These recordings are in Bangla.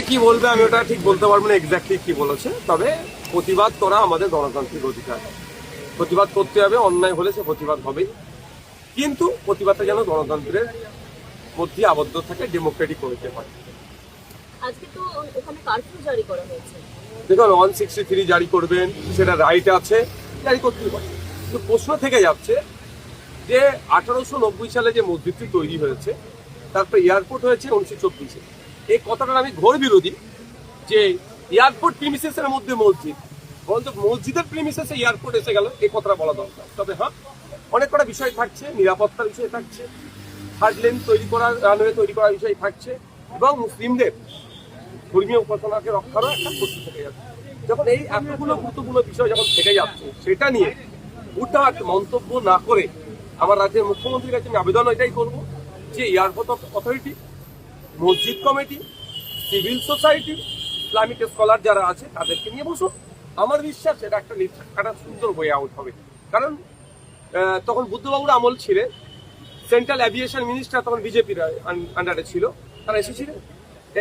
কি বলবে আমি ওটা ঠিক বলতে পারবো না এক্স্যাক্টলি কি বলেছে, তবে প্রতিবাদ করা আমাদের গণতান্ত্রিক অধিকার। প্রতিবাদ করতে হবে, অন্যায় হলে সে প্রতিবাদ হবেই, কিন্তু প্রতিবাদটা যেন গণতন্ত্রের মধ্যে আবদ্ধ থাকে, ডেমোক্রেটিক হতে পারে। আজকে তো ওখানে কারফিউ জারি করা হয়েছে। দেখুন 163 জারি করবেন, সেটা রাইট আছে, জারি করতেই পারে। কিন্তু প্রশ্ন থেকে যাচ্ছে যে 1890 সালে যে মসজিদটি তৈরি হয়েছে, তারপর এয়ারপোর্ট হয়েছে 1924-এ। এই কথাটার আমি ঘোর বিরোধী যে এয়ারপোর্ট প্রিমিসেসের মধ্যে মসজিদ, বরঞ্চ মসজিদের প্রিমিসেসে এয়ারপোর্ট এসে গেল, এই কথাটা বলা দরকার। তবে হ্যাঁ, অনেক কটা বিষয় থাকছে, নিরাপত্তার বিষয় থাকছে, থার্ড লেন তৈরি করার, রানওয়ে তৈরি করার বিষয় থাকছে, এবং মুসলিমদের ধর্মীয় উপাসনাকে রক্ষারও একটা প্রশ্ন থেকে যাচ্ছে। যখন এই এতগুলো গুরুত্বপূর্ণ বিষয় যখন থেকে যাচ্ছে, সেটা নিয়ে হুটহাট মন্তব্য না করে আমার রাজ্যের মুখ্যমন্ত্রীর কাছে আমি আবেদন এটাই করবো যে এয়ারপোর্ট অথরিটি, মসজিদ committee, civil society, Islamic scholar যারা আছে তাদেরকে নিয়ে বসুন। আমার বিশ্বাস এটা একটা সুন্দর ওয়ে আউট হবে। কারণ তখন বুদ্ধবাবুর আমল ছিলেন, সেন্ট্রাল অ্যাভিয়েশন মিনিস্টার তখন বিজেপির আন্ডারে ছিল, তারা এসেছিলেন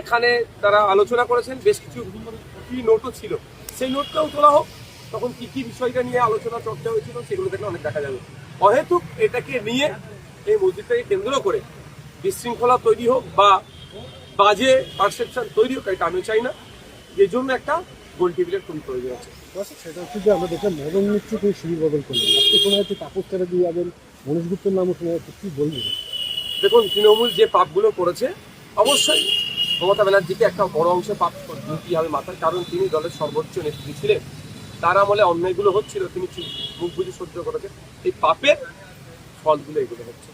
এখানে, তারা আলোচনা করেছেন, বেশ কিছু কি নোটও ছিল, সেই নোটটাও তোলা হোক। তখন কি কি বিষয়টা নিয়ে আলোচনা চর্চা হয়েছিল সেগুলো দেখলে অনেক দেখা যাবে। অহেতুক এটাকে নিয়ে, এই মসজিদটাকে কেন্দ্র করে বিশৃঙ্খলা তৈরি হোক বা বাজে পারসেপশন তৈরি হোক, এটা আমি চাই না। এই জন্য একটা গোল টেবিলের খুবই প্রয়োজন আছে। সেটা হচ্ছে যে আমরা দেখলাম মদন মিত্র তিনি শিবির বদল করলেন, আজকে শোনা যাচ্ছে তাপস তারা দিয়ে যাবেন, মনোজ গুপ্তের নামও শোনা যাচ্ছে, কি বলবেন? দেখুন, তৃণমূল যে পাপগুলো করেছে, অবশ্যই মমতা ব্যানার্জিকে একটা বড় অংশে পাপ দিতেই হবে মাথায়। কারণ তিনি দলের সর্বোচ্চ নেত্রী ছিলেন, তার আমলে অন্যায়গুলো হচ্ছিল, তিনি মুখ বুঝে সহ্য করেছেন। এই পাপের ফলগুলো এগুলো হচ্ছে।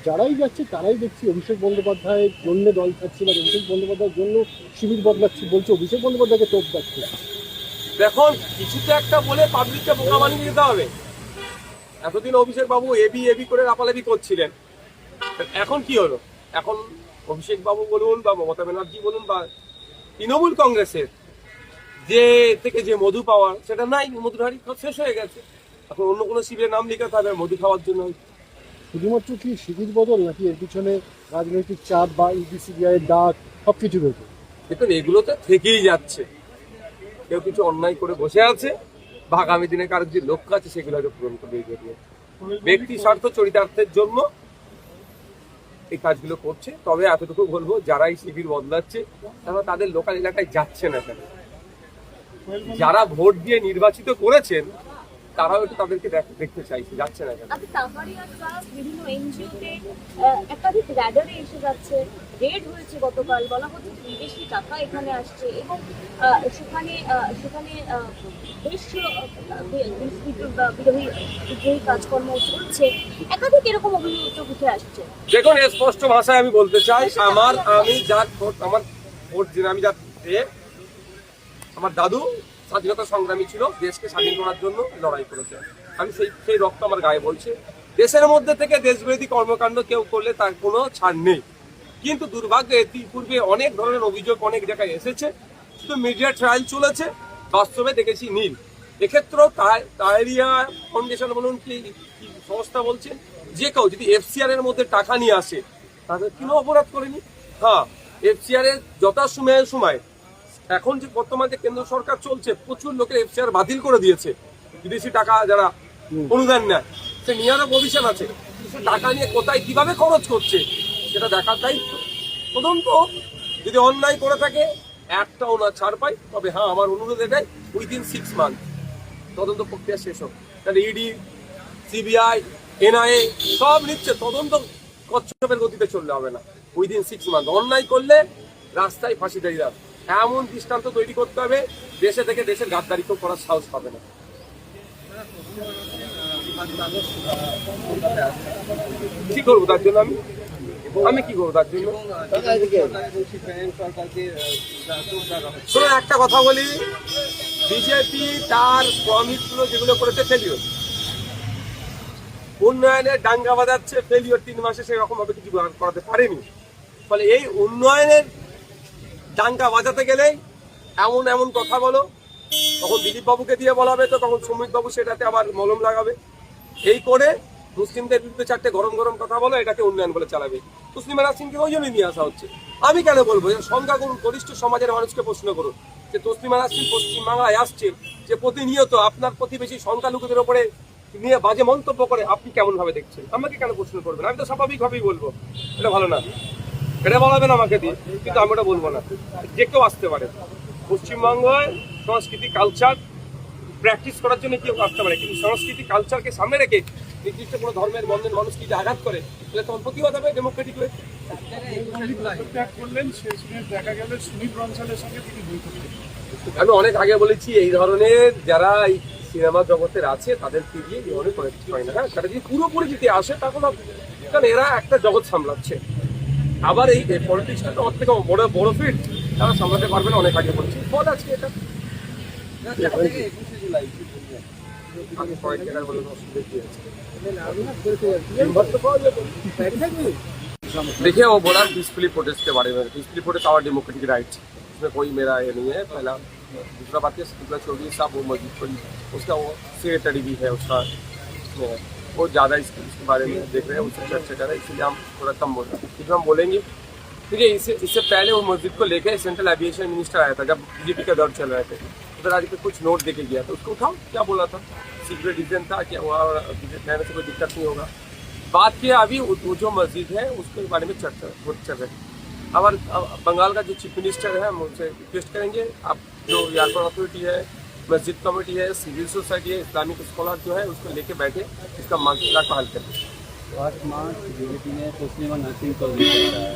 যারাই যাচ্ছে তারাই দেখছি অভিষেক বন্দ্যোপাধ্যায়ের জন্য দল থাকছে, বা অভিষেক বন্দ্যোপাধ্যায়ের জন্য শিবির বদলাচ্ছে, বলছে অভিষেক বন্দ্যোপাধ্যায়কে টোপ যাচ্ছে। দেখুন, কিছুতে একটা বলে পাবলিককে বোকা বানিয়ে দিতে হবে। এতদিন অভিষেক বাবু এবি এবি করে লাপালাপি করছিলেন, এখন কি হলো? এখন অভিষেক বাবু বলুন বা মমতা ব্যানার্জি বলুন বা তৃণমূল কংগ্রেসের যে থেকে যে মধু পাওয়ার, সেটা নাই, মধুর হাড়ি শেষ হয়ে গেছে। এখন অন্য কোনো শিবিরের নাম লিখাতে হবে মধু খাওয়ার জন্য। শুধুমাত্র কি শিবির বদল, নাকি এর পিছনে রাজনৈতিক চাপ বা ইডিসিবিআই এর ডাক সবকিছু রয়েছে? দেখুন, এগুলোতে থেকেই যাচ্ছে। কেউ কিছু অন্যায় করে বসে আছে বা আগামী দিনে কারোর যে লক্ষ্য আছে সেগুলো হয়তো পূরণ করবে। ব্যক্তি স্বার্থ চরিতার্থের জন্য এই কাজগুলো করছে। তবে এতটুকু বলবো, যারাই শিবির বদলাচ্ছে তারা তাদের লোকাল এলাকায় যাচ্ছে না কেন? যারা ভোট দিয়ে নির্বাচিত করেছেন তারাও একটু তাদেরকে দেখতে চাইছে, যাচ্ছে না কেন? বিভিন্ন এনজিওতে একাধিক র্যাডারে এসে যাচ্ছে, রেড হয়েছে গতকাল, বলা হচ্ছে বিদেশি টাকা এখানে আসছে, এবং সেখানে সেখানে বেশ বিদ্রোহী কাজকর্ম চলছে, একাধিক এরকম অভিযোগ উঠে আসছে। দেখুন, স্পষ্ট ভাষায় আমি বলতে চাই, আমার দাদু স্বাধীনতা সংগ্রামী ছিল, দেশকে স্বাধীন করার জন্য লড়াই করেছে। আমি সেই রক্ত আমার গায়ে বলছে। দেশের মধ্যে থেকে দেশবিরোধী কর্মকাণ্ড কেউ করলে তার কোনো ছাড় নেই। কিন্তু দুর্ভাগ্য, পূর্বে অনেক ধরনের অভিযোগ অনেক জায়গায় এসেছে, শুধু মিডিয়া ট্রায়াল চলেছে, বাস্তবে দেখেছি নীল। এক্ষেত্রেও টাইরিয়া ফাউন্ডেশন বলুন কি সংস্থা বলছে, যে কেউ যদি এফসিআর এর মধ্যে টাকা নিয়ে আসে তাদের কোনো অপরাধ করেনি। হ্যাঁ, এফসিআর এর সময় এখন যে বর্তমানে কেন্দ্র সরকার চলছে, প্রচুর লোকের এফসিআর বাতিল করে দিয়েছে। বিদেশি টাকা যারা অনুদান নেয়, সে নিয়ারও প্রভিশন আছে, সে টাকা নিয়ে কোথায় কিভাবে খরচ করছে সেটা দেখার দায়িত্ব। তদন্ত যদি অন্যায় করে থাকে, একটাও না ছাড় পাই, তবে হ্যাঁ, আমার অনুরোধ এটাই, উইদিন 6 মান্থ তদন্ত প্রক্রিয়া শেষ হোক। তাহলে ইডি, সিবিআই, এনআইএ সব নিচ্ছে, তদন্ত কচ্ছপের গতিতে চললে হবে না। উইদিন 6 মান্থ অন্যায় করলে রাস্তায় ফাঁসি দাঁড়িয়ে যাবে, এমন দৃষ্টান্ত তৈরি করতে হবে, দেশে থেকে দেশের গাদ্দারি কেউ করার সাহস পাবে না। কি করবো তার জন্য? আমি কি করবো তার জন্য? শোনো, একটা কথা বলি, বিজেপি তার প্রমিসগুলো যেগুলো করেছে ফেলিওর, উন্নয়নের ডাঙ্গা বাজাচ্ছে ফেলিওর, 3 মাসে সেরকম ভাবে কিছু করাতে পারেনি। ফলে এই উন্নয়নের ডাঙ্গা বাজাতে গেলেই এমন এমন কথা বলো, তখন দিলীপ বাবুকে দিয়ে বলাবে, তো তখন সুমিত বাবু সেটাতে আবার মলম লাগাবে। এই করে মুসলিমদের বিরুদ্ধে 4টে গরম গরম কথা বলো, এটাকে উন্নয়ন বলে চালাবে। তসলিমা নাসরিনকে ওই জন্যই নিয়ে আসা হচ্ছে। আমি কেন বলবো, সংখ্যাগুরু গরিষ্ঠ সমাজের মানুষকে প্রশ্ন করুন যে তসলিমা নাসরিন পশ্চিমবাংলায় আসছে, যে প্রতিনিয়ত আপনার প্রতিবেশী সংখ্যালঘুদের ওপরে নিয়ে বাজে মন্তব্য করে, আপনি কেমন ভাবে দেখছেন? আমাকে কেন প্রশ্ন করবেন? আমি তো স্বাভাবিকভাবেই বলবো এটা ভালো না, এটা বলাবেন আমাকে দিয়ে, কিন্তু আমি ওটা বলবো না। যে কেউ আসতে পারে পশ্চিমবঙ্গের সংস্কৃতি কালচার প্র্যাকটিস করার জন্য কেউ আসতে পারে, কিন্তু সংস্কৃতি কালচারকে সামনে রেখে নির্দিষ্ট কোনো ধর্মের বন্ধের মানুষকে যদি আঘাত করে, তাহলে তখন প্রতিবাদ হবে ডেমোক্রেটিক হয়ে। ত্যাগ করলেন, শেষমেশ দেখা গেল সুনীল বনসালের সঙ্গে তিনি বৈঠক করলেন। আমি অনেক আগে বলেছি এই ধরনের যারা এই সিনেমা জগতের আছে তাদেরকে দিয়ে এই ধরনের পলিটিক্স হয় না। হ্যাঁ, তারা যদি পুরোপুরি যদি আসে তখন কারণ এরা একটা জগৎ সামলাচ্ছে, আবার এই পলিটিক্সটা তো ওর থেকে বড় বড় ফিট তারা সামলাতে পারবে না। অনেক আগে বলছি ফল আজকে এটা আমি কয়েক জায়গায় বলে অসুবিধা কি আছে। देखिए वो बोला पीसफुली प्रोटेस्ट के बारे में, peacefully protest our democratic right, इसमें कोई मेरा ये नहीं है। पहला दूसरा बात है शुक्ला चौधरी साहब वो मस्जिद को उसका वो सेक्रेटरी भी है उसका, वो ज़्यादा इसके बारे में देख रहे हैं, उससे चर्चा कर रहे हैं, इसलिए हम थोड़ा कम बोल रहे हैं। इसमें हम बोलेंगे देखिए इससे पहले वो मस्जिद को लेकर सेंट्रल एविएशन मिनिस्टर आया था जब बीजेपी का दौर चल रहे थे, उधर आज पे कुछ नोट देके गया था, उसको उठाओ क्या बोला था, सीक्रेट रीजन था क्या, वहाँ रहने से कोई दिक्कत नहीं होगा। बात किया अभी वो जो मस्जिद है उसके बारे में चर्चा चल रही है। अब बंगाल का जो चीफ मिनिस्टर है हम उनसे रिक्वेस्ट करेंगे, आप जो एयरपोर्ट अथॉरिटी है, मस्जिद कमेटी है, सिविल सोसाइटी है, इस्लामिक स्कॉलर जो है उसको लेके बैठे इसका मामला को हल करें। 1 मार्च बीजेपी ने तस्लीमा नसरीन को लिया है।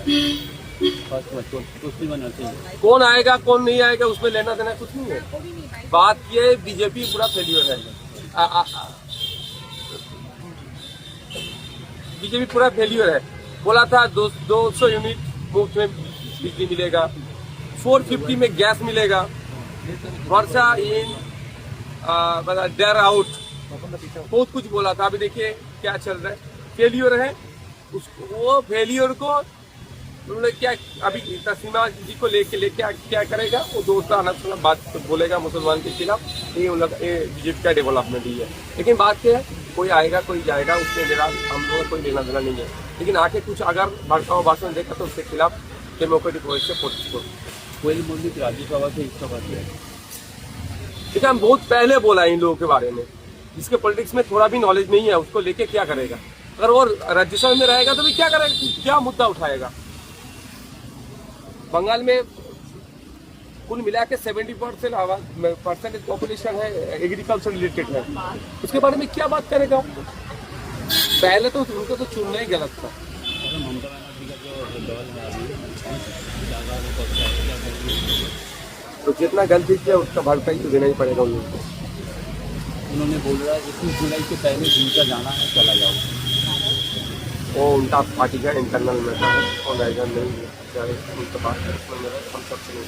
1 मार्च को तस्लीमा नसरीन कौन आएगा कौन नहीं आएगा उसमें लेना देना कुछ नहीं है। बात ये बीजेपी पूरा फेल्यूर है, बीजेपी पूरा फेल्यूर है। बोला था 200 यूनिट मुफ्त में बिजली मिलेगा, 450 में गैस मिलेगा, वर्षा इन डेयर आउट, बहुत कुछ बोला था। अभी देखिए क्या चल रहा है, फेल्यूर है। उसको वो फेल्यूर को उन्होंने क्या अभी तस्लीमा जी को लेके क्या करेगा, वो दोस्त अनसुना बात तो बोलेगा मुसलमान के खिलाफ, ये उन लोग बीजेपी का डेवलपमेंट ही है। लेकिन बात क्या है, कोई आएगा कोई जाएगा उसमें मेरा हम लोगों को कोई लेना देना नहीं है, लेकिन आके कुछ अगर भड़काऊ भाषण देखा तो उसके खिलाफ डेमोक्रेटिक वॉइस से प्रोटेस्ट करो। कोयल मल्लिक राज्यसभा से इस्तीफा दिया है। देखिए हम बहुत पहले बोला इन लोगों के बारे में, जिसके पॉलिटिक्स में थोड़ा भी नॉलेज नहीं है उसको लेके क्या करेगा। अगर वो राज्यसभा में रहेगा तो भी क्या करेगा, क्या मुद्दा उठाएगा। बंगाल में कुल मिला के 70% पॉपुलेशन है एग्रीकल्चर रिलेटेड है, उसके बारे में क्या बात करेगा। पहले तो उनको तो चुनना ही गलत था। अगर ममता बनर्जी का जो दल है अभी ज़्यादा पक्ष है, क्या करेंगे? तो जितना गलती किया उसका भरपाई तो देना ही पड़ेगा उन लोगों को। उन्होंने बोला 21 जुलाई से पहले जिनका जाना है चला जाओ। वो उनका पार्टी का इंटरनल मैटर है और नहीं उनके पास हम सबसे नहीं